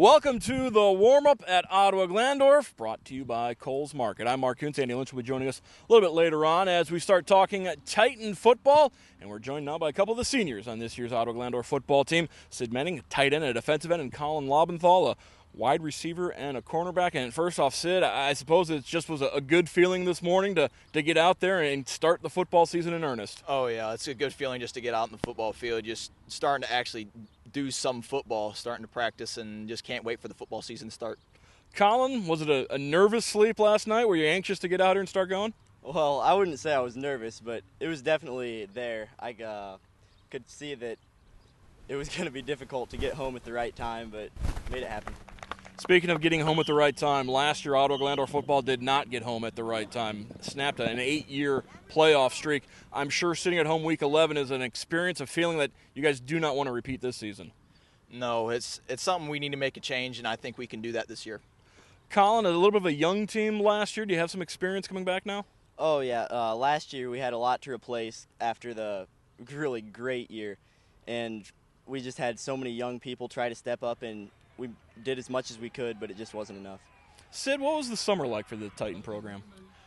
Welcome to the warm-up at Ottawa-Glandorf, brought to you by Coles Market. I'm Mark Kuntz. Andy Lynch will be joining us a little bit later on as we start talking Titan football. And we're joined now by a couple of the seniors on this year's Ottawa-Glandorf football team. Sid Menning, a tight end and a defensive end, and Colin Lobenthal, a wide receiver and a cornerback. And first off, Sid, I suppose it just was a good feeling this morning to get out there and start the football season in earnest. Oh, yeah, it's a good feeling just to get out in the football field, just starting to actually do some football, starting to practice, and just can't wait for the football season to start. Colin, was it a nervous sleep last night? Were you anxious to get out here and start going? Well, I wouldn't say I was nervous, but it was definitely there. I could see that it was going to be difficult to get home at the right time, but made it happen. Speaking of getting home at the right time, last year Ottawa-Glandorf football did not get home at the right time. Snapped an 8-year playoff streak. I'm sure sitting at home week 11 is an experience, a feeling that you guys do not want to repeat this season. No, it's something we need to make a change, and I think we can do that this year. Colin, a little bit of a young team last year. Do you have some experience coming back now? Oh, yeah. Last year we had a lot to replace after the really great year, and we just had so many young people try to step up, and we did as much as we could, but it just wasn't enough. Sid, what was the summer like for the Titan program?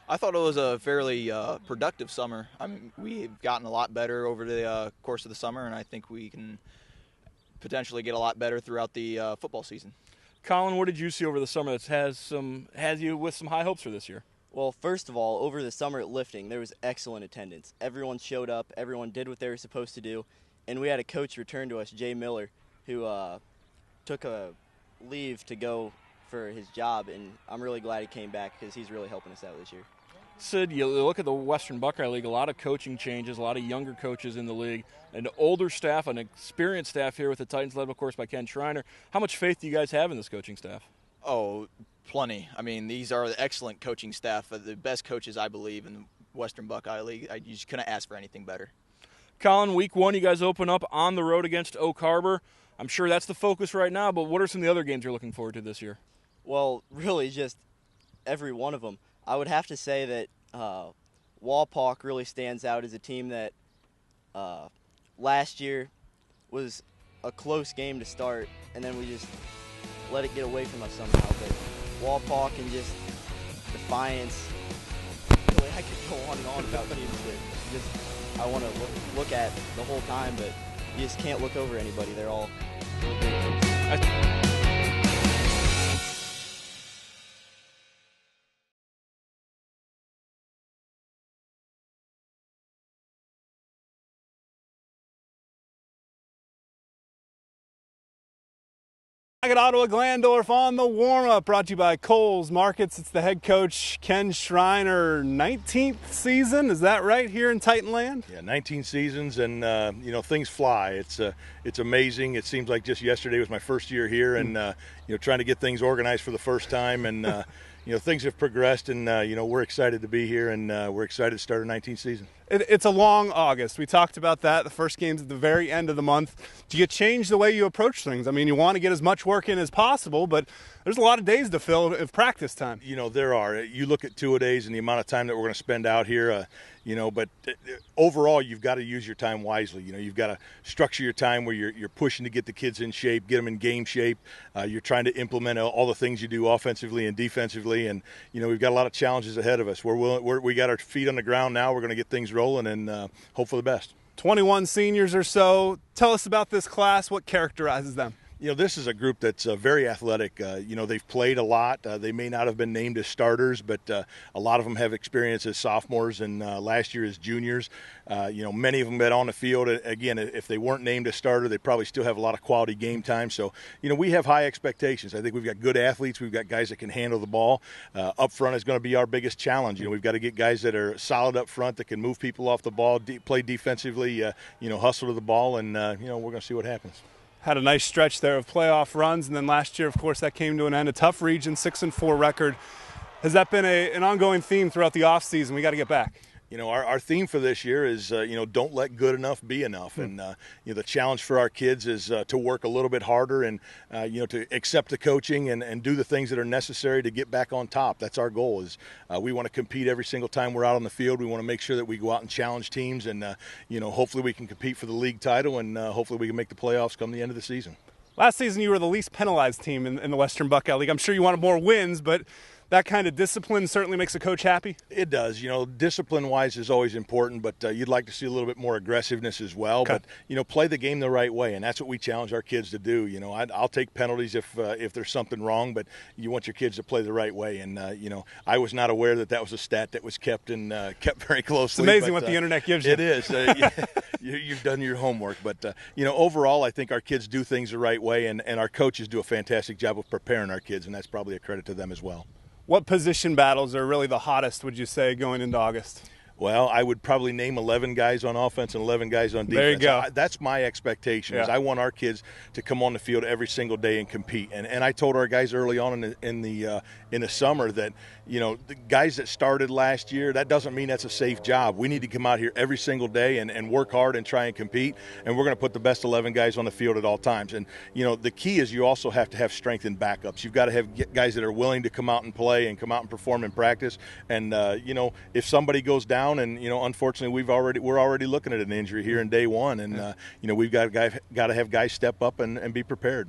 I thought it was a fairly productive summer. I mean, we've gotten a lot better over the course of the summer, and I think we can potentially get a lot better throughout the football season. Colin, what did you see over the summer that has you with some high hopes for this year? Well, first of all, over the summer at lifting, there was excellent attendance. Everyone showed up. Everyone did what they were supposed to do, and we had a coach return to us, Jay Miller, who took a leave to go for his job, and I'm really glad he came back because he's really helping us out this year. Sid, you look at the Western Buckeye League, a lot of coaching changes, a lot of younger coaches in the league, an older staff, an experienced staff here with the Titans led, of course, by Ken Schreiner. How much faith do you guys have in this coaching staff? Oh, plenty. I mean, these are the excellent coaching staff, the best coaches, I believe, in the Western Buckeye League. You just couldn't ask for anything better. Colin, week 1, you guys open up on the road against Oak Harbor. I'm sure that's the focus right now, but what are some of the other games you're looking forward to this year? Well, really just every one of them. I would have to say that Walpock really stands out as a team that last year was a close game to start, and then we just let it get away from us somehow. But Walpock and just Defiance, really, I could go on and on about teams that just I want to look at the whole time, but you just can't look over anybody. They're all really great teams. Back at Ottawa-Glandorf on the warm-up, brought to you by Coles Markets. It's the head coach, Ken Schreiner, 19th season, is that right, here in Titanland? Yeah, 19 seasons, and things fly. It's amazing. It seems like just yesterday was my first year here, and trying to get things organized for the first time, and things have progressed, and we're excited to be here, and we're excited to start our 19th season. It's a long August. We talked about that. The first game's at the very end of the month. Do you change the way you approach things? I mean, you want to get as much work in as possible, but there's a lot of days to fill of practice time. There are. You look at two-a-days and the amount of time that we're going to spend out here, but overall you've got to use your time wisely. You've got to structure your time where you're pushing to get the kids in shape, get them in game shape. You're trying to implement all the things you do offensively and defensively, and we've got a lot of challenges ahead of us. We got our feet on the ground now. We're going to get things rolling and hope for the best. 21 seniors or so. Tell us about this class. What characterizes them? This is a group that's very athletic. They've played a lot. They may not have been named as starters, but a lot of them have experience as sophomores and last year as juniors. Many of them been on the field. Again, if they weren't named as starter, they probably still have a lot of quality game time. So, we have high expectations. I think we've got good athletes. We've got guys that can handle the ball. Up front is going to be our biggest challenge. We've got to get guys that are solid up front that can move people off the ball, play defensively, hustle to the ball, and, we're going to see what happens. Had a nice stretch there of playoff runs, and then last year, of course, that came to an end. A tough region, 6-4 record. Has that been an ongoing theme throughout the offseason? We got to get back. Our theme for this year is, don't let good enough be enough. And, the challenge for our kids is to work a little bit harder and, to accept the coaching and do the things that are necessary to get back on top. That's our goal is we want to compete every single time we're out on the field. We want to make sure that we go out and challenge teams and, hopefully we can compete for the league title and hopefully we can make the playoffs come the end of the season. Last season, you were the least penalized team in the Western Buckeye League. I'm sure you wanted more wins, but that kind of discipline certainly makes a coach happy. It does. Discipline-wise is always important, but you'd like to see a little bit more aggressiveness as well. Okay. But, play the game the right way, and that's what we challenge our kids to do. I'll take penalties if there's something wrong, but you want your kids to play the right way. And, I was not aware that was a stat that was kept very closely. It's amazing what the internet gives you. It is. You've done your homework. But, overall, I think our kids do things the right way, and our coaches do a fantastic job of preparing our kids, and that's probably a credit to them as well. What position battles are really the hottest, would you say, going into August? Well, I would probably name 11 guys on offense and 11 guys on defense. There you go. That's my expectation. Is I want our kids to come on the field every single day and compete. And I told our guys early on in the summer that the guys that started last year, that doesn't mean that's a safe job. We need to come out here every single day and work hard and try and compete. And we're going to put the best 11 guys on the field at all times. And the key is you also have to have strength in backups. You've got to have guys that are willing to come out and play and come out and perform in practice. And if somebody goes down, and unfortunately we're already looking at an injury here in day one, and we've got to have guys step up and be prepared.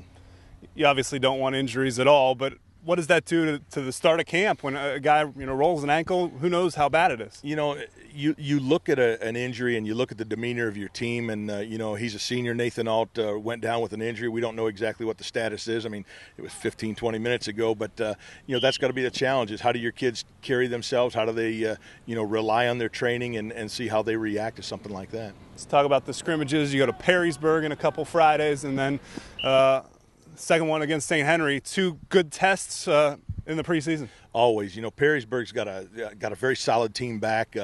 You obviously don't want injuries at all, but what does that do to the start of camp when a guy rolls an ankle? Who knows how bad it is? You look at an injury and you look at the demeanor of your team, and he's a senior. Nathan Alt went down with an injury. We don't know exactly what the status is. I mean, it was 15-20 minutes ago, but that's got to be the challenge: is how do your kids carry themselves? How do they rely on their training and see how they react to something like that? Let's talk about the scrimmages. You go to Perrysburg in a couple Fridays, and then second one against St. Henry. Two good tests in the preseason. Always, Perrysburg's got a very solid team back.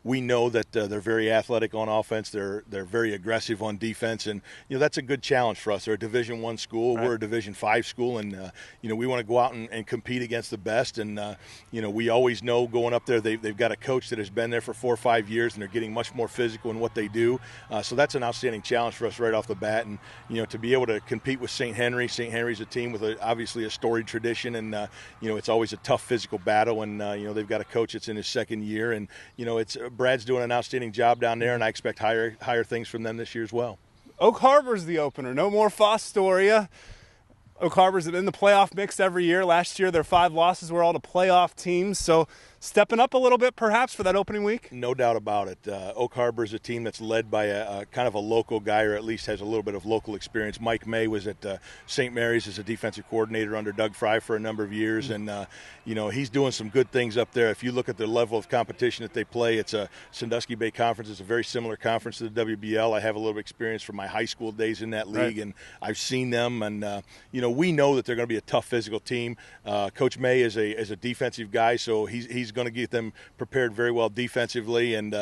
We know that they're very athletic on offense. They're very aggressive on defense, and that's a good challenge for us. They're a Division I school. Right. We're a Division V school, and we want to go out and compete against the best. And we always know going up there, they've got a coach that has been there for 4 or 5 years, and they're getting much more physical in what they do. So that's an outstanding challenge for us right off the bat. And to be able to compete with St. Henry. St. Henry's a team with obviously a storied tradition, and it's always a tough physical battle. And they've got a coach that's in his second year, and Brad's doing an outstanding job down there, and I expect higher things from them this year as well. Oak Harbor's the opener. No more Fostoria. Oak Harbor's in the playoff mix every year. Last year, their 5 losses were all to playoff teams. So stepping up a little bit, perhaps, for that opening week? No doubt about it. Oak Harbor is a team that's led by a kind of a local guy, or at least has a little bit of local experience. Mike May was at St. Mary's as a defensive coordinator under Doug Fry for a number of years, and he's doing some good things up there. If you look at the level of competition that they play, it's a Sandusky Bay Conference. It's a very similar conference to the WBL. I have a little bit of experience from my high school days in that league, right. And I've seen them, and we know that they're going to be a tough physical team. Coach May is a defensive guy, so he's going to get them prepared very well defensively, and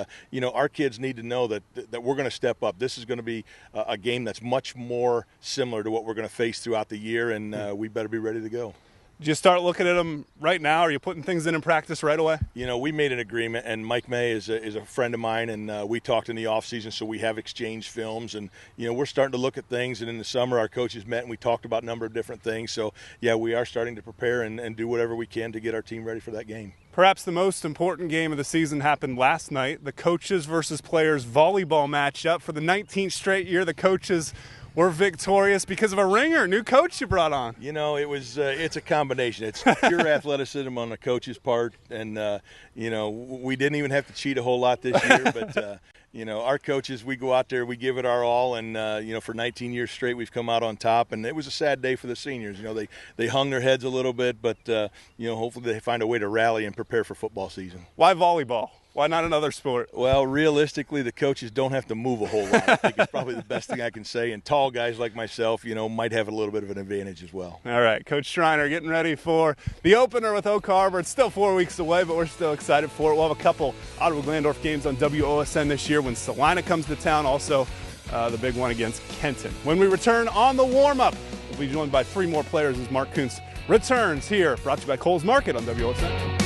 our kids need to know that we're going to step up. This is going to be a game that's much more similar to what we're going to face throughout the year, and we better be ready to go. Did you start looking at them right now? Are you putting things in practice right away? We made an agreement, and Mike May is a friend of mine, and we talked in the offseason, so we have exchanged films, and, we're starting to look at things, and in the summer our coaches met, and we talked about a number of different things. So, yeah, we are starting to prepare and do whatever we can to get our team ready for that game. Perhaps the most important game of the season happened last night, the coaches versus players volleyball matchup. For the 19th straight year, the coaches were victorious because of a ringer, new coach you brought on. It's a combination. It's pure athleticism on the coach's part, and we didn't even have to cheat a whole lot this year, but our coaches, we go out there, we give it our all, and for 19 years straight we've come out on top, and it was a sad day for the seniors. They hung their heads a little bit, but hopefully they find a way to rally and prepare for football season. Why volleyball? Why not another sport? Well, realistically, the coaches don't have to move a whole lot. I think it's probably the best thing I can say. And tall guys like myself, might have a little bit of an advantage as well. All right, Coach Schreiner getting ready for the opener with Oak Harbor. It's still 4 weeks away, but we're still excited for it. We'll have a couple Ottawa-Glandorf games on WOSN this year when Salina comes to town. Also, the big one against Kenton. When we return on the warm-up, we'll be joined by 3 more players as Mark Kuntz returns here. Brought to you by Coles Market on WOSN.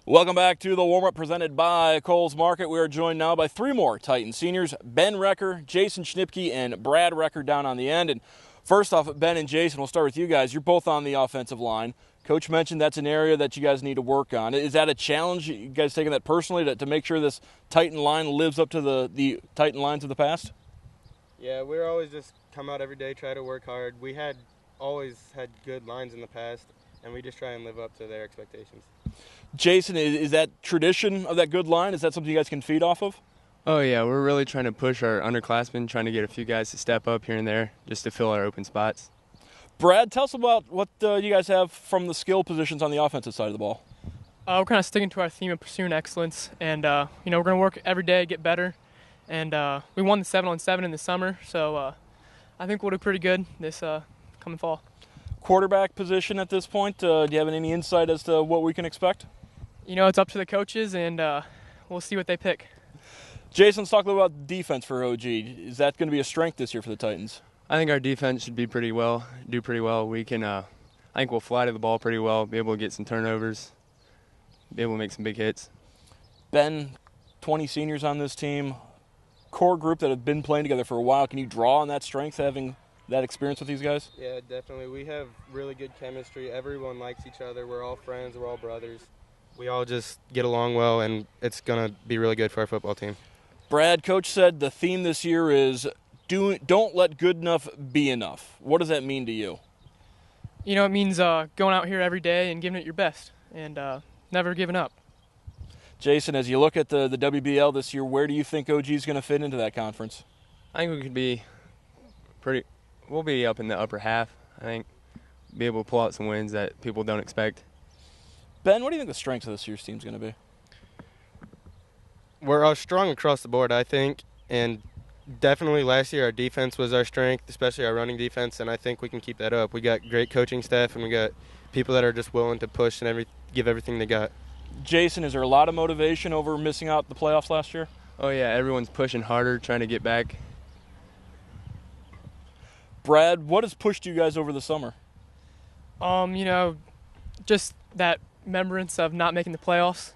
Welcome back to the warm-up presented by Coles Market. We are joined now by 3 more Titan seniors, Ben Recker, Jason Schnipke, and Brad Recker down on the end. And First off, Ben and Jason, we'll start with you guys. You're both on the offensive line. Coach mentioned that's an area that you guys need to work on. Is that a challenge? You guys taking that personally to make sure this Titan line lives up to the Titan lines of the past? Yeah, we're always just come out every day, try to work hard. We always had good lines in the past, and we just try and live up to their expectations. Jason, is that tradition of that good line? Is that something you guys can feed off of? Oh, yeah, we're really trying to push our underclassmen, trying to get a few guys to step up here and there just to fill our open spots. Brad, tell us about what you guys have from the skill positions on the offensive side of the ball. We're kind of sticking to our theme of pursuing excellence, and we're going to work every day, get better. And we won the 7-on-7 in the summer, so I think we'll do pretty good this coming fall. Quarterback position at this point, do you have any insight as to what we can expect? It's up to the coaches, and we'll see what they pick. Jason, let's talk a little about defense for OG. Is that going to be a strength this year for the Titans? I think our defense should do pretty well. We can, I think we'll fly to the ball pretty well, be able to get some turnovers, be able to make some big hits. Ben, 20 seniors on this team, core group that have been playing together for a while. Can you draw on that strength, having that experience with these guys? Yeah, definitely. We have really good chemistry. Everyone likes each other. We're all friends. We're all brothers. We all just get along well, and it's going to be really good for our football team. Brad, Coach said the theme this year is don't let good enough be enough. What does that mean to you? It means going out here every day and giving it your best and never giving up. Jason, as you look at the WBL this year, where do you think OG is going to fit into that conference? I think we could be we'll be up in the upper half, I think. Be able to pull out some wins that people don't expect. Ben, what do you think the strengths of this year's team is going to be? We're strong across the board, I think, and definitely last year our defense was our strength, especially our running defense, and I think we can keep that up. We got great coaching staff, and we got people that are just willing to push and give everything they got. Jason, is there a lot of motivation over missing out the playoffs last year? Oh, yeah, everyone's pushing harder, trying to get back. Brad, what has pushed you guys over the summer? Just that remembrance of not making the playoffs,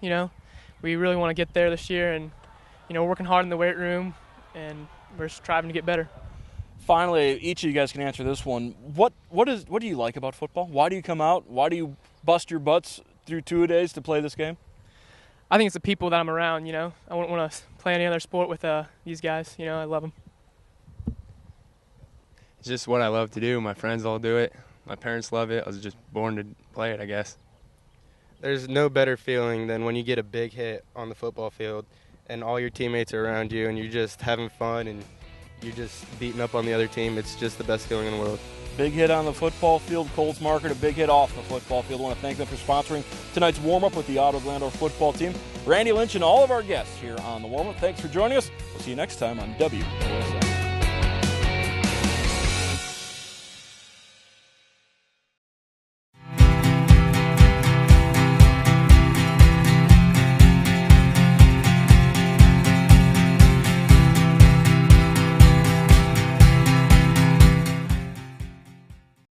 We really want to get there this year, and, working hard in the weight room, and we're striving to get better. Finally, each of you guys can answer this one. What do you like about football? Why do you come out? Why do you bust your butts through 2 days to play this game? I think it's the people that I'm around, I wouldn't want to play any other sport with these guys, I love them. It's just what I love to do. My friends all do it. My parents love it. I was just born to play it, I guess. There's no better feeling than when you get a big hit on the football field and all your teammates are around you and you're just having fun and you're just beating up on the other team. It's just the best feeling in the world. Big hit on the football field, Coles Market, a big hit off the football field. I want to thank them for sponsoring tonight's warm-up with the Ottawa-Glandorf football team. Randy Lynch and all of our guests here on the warm-up, thanks for joining us. We'll see you next time on WOSN.